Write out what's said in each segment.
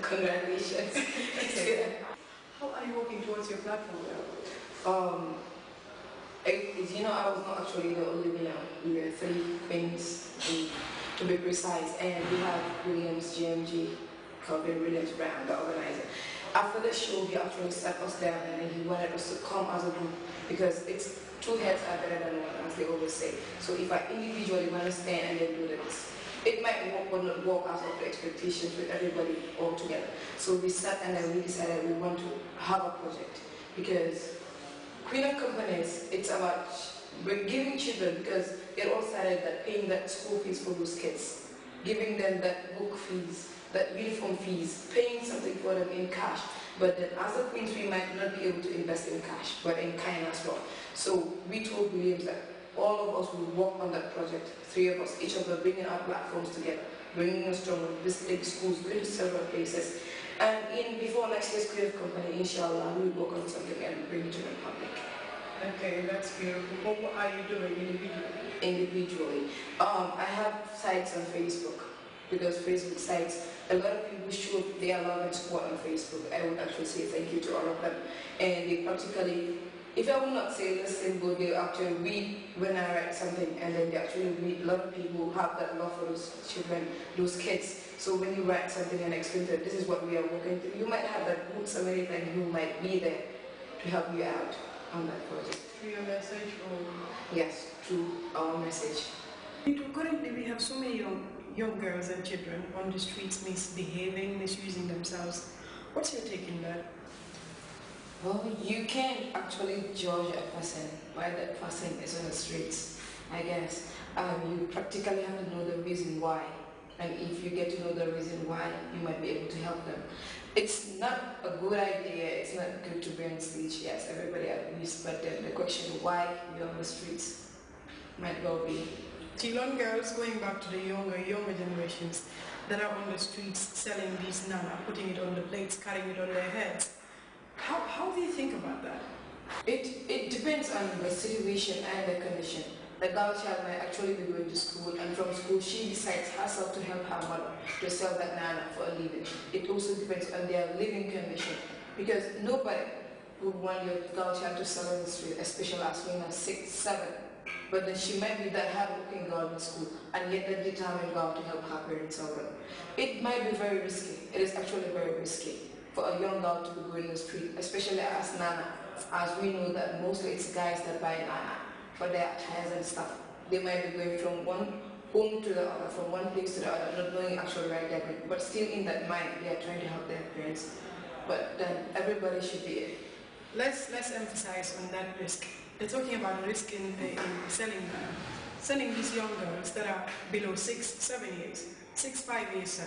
Congratulations. How are you working towards your platform now? I was not actually the only winner. We were 3 queens, to be precise, and we have Williams, GMG, Calvin Williams Brown, the organizer. After the show, he actually sat us down and he wanted us to come as a group because it's two heads are better than one, as they always say. So if I individually want to stand and then do this, it might work or not work out of the expectations with everybody all together. So we sat and then we decided we want to have a project because Queen of Companies, it's about giving children, because it all started that paying that school fees for those kids, giving them that book fees, that uniform fees, paying something for them in cash. But then as a Queens, we might not be able to invest in cash, but in kind as well. So we told Williams that all of us will work on that project, 3 of us, each of us bringing our platforms together, bringing us strong, visiting schools, going to several places. And before next year's Queen of Company, inshallah, we will work on something and bring it to the public. Okay, that's beautiful. What are you doing individually? Individually. I have sites on Facebook, because Facebook sites, a lot of people show their love and support on Facebook. I would actually say thank you to all of them. And they practically, if I would not say listen, but they actually read when I write something, and then they actually read. A lot of people have that love for those children, those kids. So when you write something and explain to them, this is what we are working through, you might have that book somebody and who might be there to help you out on that project. Through your message or? Yes, through our message. Currently we have so many young girls and children on the streets misbehaving, misusing themselves. What's your take in that? Well, you can actually judge a person by that person is on the streets, I guess. You practically have to know the reason why. And if you get to know the reason why, you might be able to help them. It's not a good idea, it's not good to be on stage, yes, everybody agrees, but then the question why you're on the streets might well be. Young girls, going back to the younger generations that are on the streets selling these nana, putting it on the plates, carrying it on their heads. How do you think about that? It depends on the situation and the condition. The girl child might actually be going to school, and from school she decides herself to help her mother to sell that nana for a living. It also depends on their living condition, because nobody would want your girl child to sell in the street, especially as young as 6, 7. But then she might be that hard-working girl in school, and yet that determined girl to help her parents sell them. It might be very risky. It is actually very risky for a young girl to be going in the street, especially as nana, as we know that mostly it's guys that buy nana for their attires and stuff. They might be going from one home to the other, from one place to the other, not knowing actually where they're going, but still in that mind, they are trying to help their parents. But then everybody should be. Let's emphasize on that risk. They're talking about risk in selling these young girls that are below 6, 7 years, 6, 5 years,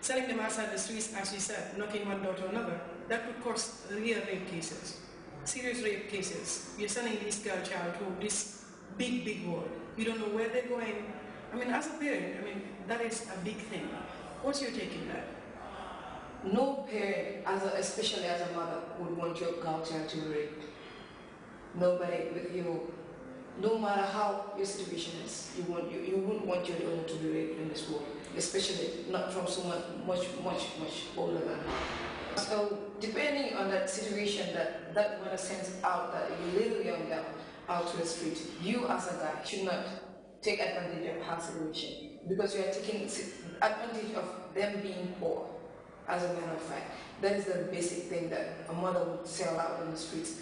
selling them outside the streets, as you said, knocking one door to another. That could cause real rape cases, serious rape cases. You're sending this girl child to this big world. You don't know where they're going. I mean, as a parent, that is a big thing. What's your take on that? No parent, especially as a mother, would want your girl child to be raped. Nobody, no matter how your situation is, you wouldn't want your daughter to be raped in this world, especially not from someone much older than her. So depending on that situation that mother sends out that little young girl out to the street, you as a guy should not take advantage of her situation, because you are taking advantage of them being poor. As a matter of fact, that is the basic thing that a mother would sell out in the streets.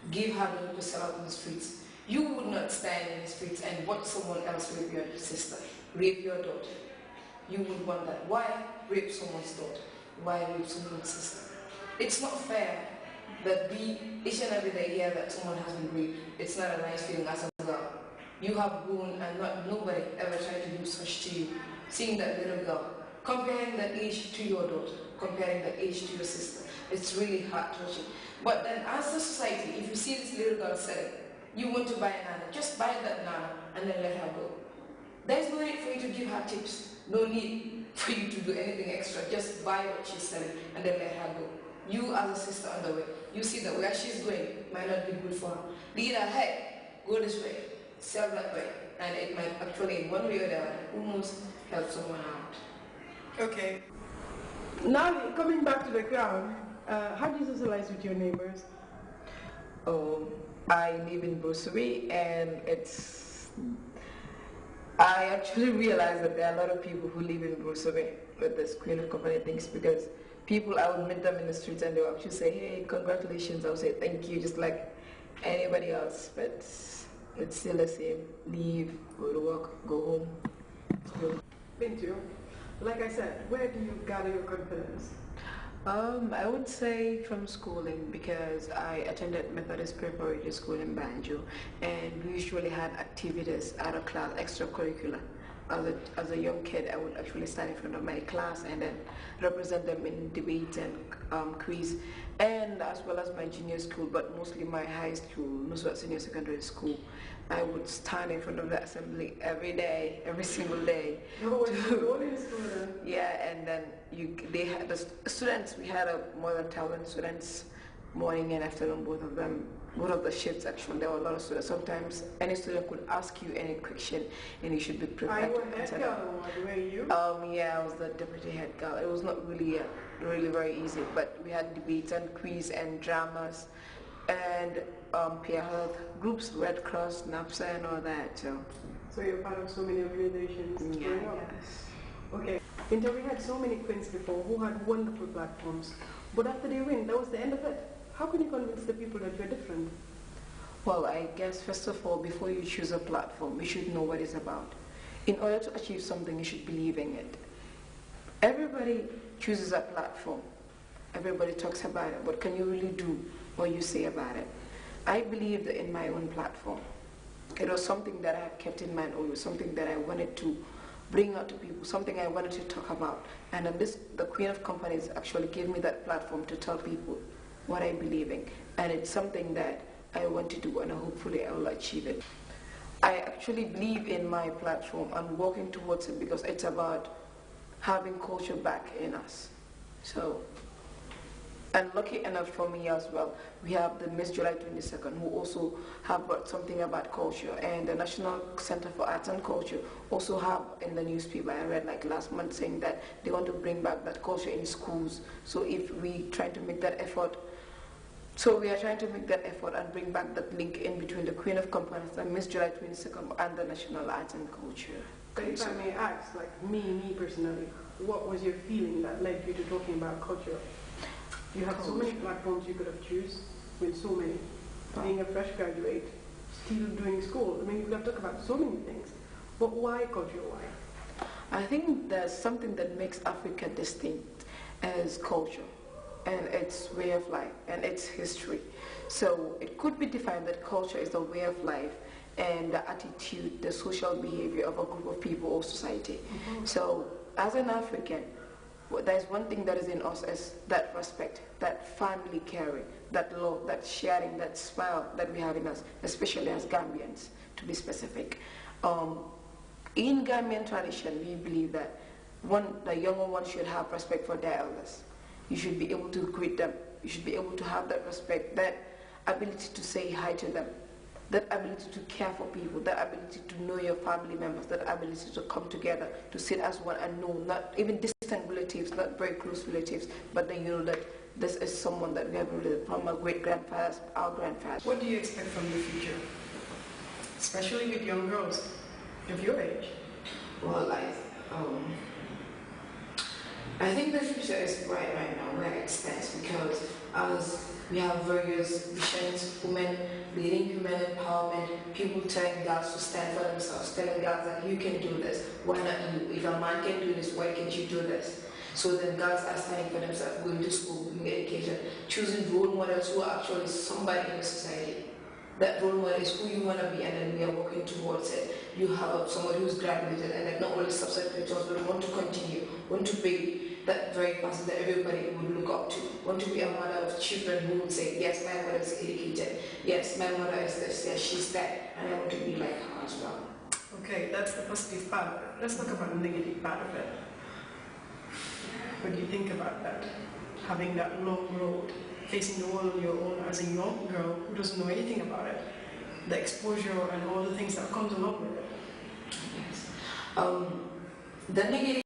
Give her daughter to sell out in the streets. You would not stand in the streets and watch someone else rape your sister, rape your daughter. You would want that. Why rape someone's daughter? Why rape someone's sister? It's not fair that we each and every day hear that someone has been raped. It's not a nice feeling as a girl. You have grown and nobody ever tried to do such to you. Seeing that little girl, comparing that age to your daughter, comparing that age to your sister, it's really heart-touching. But then as a society, if you see this little girl selling, you want to buy a nana, just buy that nana and then let her go. There's no need for you to give her tips, no need for you to do anything extra, just buy what she's selling and then let her go. You as a sister on the way, you see that where she's going might not be good for her. Lead her, hey, go this way, sell that way, and it might actually in one way or the other almost help someone out. Okay. Now, coming back to the crowd, how do you socialize with your neighbors? Oh, I live in Bursary, and I actually realized that there are a lot of people who live in Bursary with this Queen of Company things, because people, I would meet them in the streets and they would actually say, hey, congratulations. I would say thank you, just like anybody else, but it's still the same. Leave, go to work, go home. Bintu, like I said, where do you gather your confidence? I would say from schooling, because I attended Methodist Preparatory School in Banjo, and we usually had activities out of class, extracurricular. As a young kid, I would actually stand in front of my class and then represent them in debates and quiz, and as well as my junior school, but mostly my high school, Nusrat Senior Secondary School. I would stand in front of the assembly every day, every single day. Oh, in school then? Yeah, and then they had the students. We had more than 1,000 students, morning and afternoon, both of them. Both of the shifts actually. There were a lot of students. Sometimes any student could ask you any question, and you should be prepared to answer them. Were you? Yeah, I was the deputy head girl. It was not really very easy, but we had debates and quiz and dramas, and peer health groups, Red Cross, NAPSA, and all that. So you're part of so many organizations. Yeah, yes. Okay. Bintu, we had so many queens before who had wonderful platforms, but after they win, that was the end of it. How can you convince the people that you're different? Well, I guess first of all, before you choose a platform, you should know what it's about. In order to achieve something, you should believe in it. Everybody chooses a platform. Everybody talks about it, but can you really do what you say about it? I believed in my own platform. It was something that I have kept in mind, or it was something that I wanted to bring out to people, something I wanted to talk about. And then the Queen of Companies actually gave me that platform to tell people what I believe in. And it's something that I want to do, and hopefully I will achieve it. I actually believe in my platform and working towards it, because it's about having culture back in us. So, and lucky enough for me as well, we have the Miss July 22nd, who also have brought something about culture, and the National Center for Arts and Culture also have in the newspaper, I read like last month, saying that they want to bring back that culture in schools. So if we try to make that effort, we are trying to make that effort and bring back that link in between the Queen of Companies, the Miss July 22nd, and the National Arts and Culture. If I may ask, like me personally, what was your feeling that led you to talking about culture? You have so many platforms you could have chosen, with so many. Being a fresh graduate, still doing school. I mean, you could have talked about so many things. But why culture? Why? I think there's something that makes Africa distinct as culture, and its way of life, and its history. So it could be defined that culture is the way of life and the attitude, the social behavior of a group of people or society. So as an African, there's one thing that is in us, is that respect, that family caring, that love, that sharing, that smile that we have in us, especially as Gambians, to be specific. In Gambian tradition, we believe that the younger ones should have respect for their elders. You should be able to greet them. You should be able to have that respect, that ability to say hi to them, that ability to care for people, that ability to know your family members, that ability to come together, to sit as one and know, not even distant relatives, not very close relatives, but then you know that this is someone that we have related from our great-grandfathers, our grandfathers. What do you expect from the future? Especially with young girls of your age? Well, I think the future is bright right now where it stands, because as we have various visions, women leading women empowerment, people telling girls to stand for themselves, telling girls that you can do this, why not you? If a man can do this, why can't you do this? So then girls are standing for themselves, going to school, getting education, choosing role models who are actually somebody in the society. That role model is who you want to be, and then we are working towards it. You have somebody who's graduated and then not only subsequent jobs, but want to continue, want to be that very person that everybody would look up to, want to be a mother of children who would say, yes, my mother is educated, yes, my mother is this, yes, she's that, and I want to be like her as well. Okay, that's the positive part of it. Let's talk about the negative part of it. What do you think about that? Having that long road, facing the world on your own as a young girl who doesn't know anything about it, the exposure and all the things that comes along with it. Yes. The negative